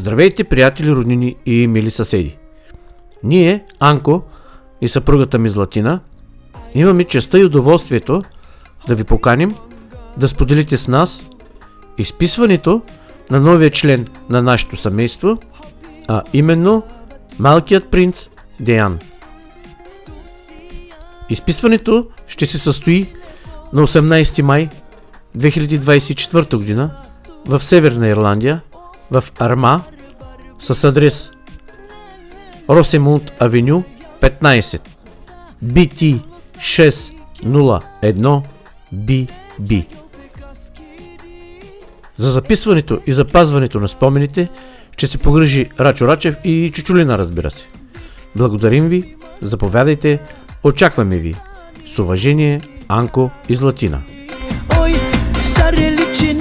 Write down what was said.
Здравейте, приятели, роднини и мили съседи! Ние, Анко и съпругата ми Златина, имаме честта и удоволствието да ви поканим да споделите с нас изписването на новия член на нашето семейство, а именно Малкият принц Деян. Изписването ще се състои на 18 май 2024 година в Северна Ирландия, в Арма, с адрес Росемунд Авеню 15, BT 601 BB. За записването и запазването на спомените ще се погрижи Рачо Рачев и Чучулина, разбира се. Благодарим ви, заповядайте, очакваме ви. С уважение, Анко и Златина. Ой, саре личи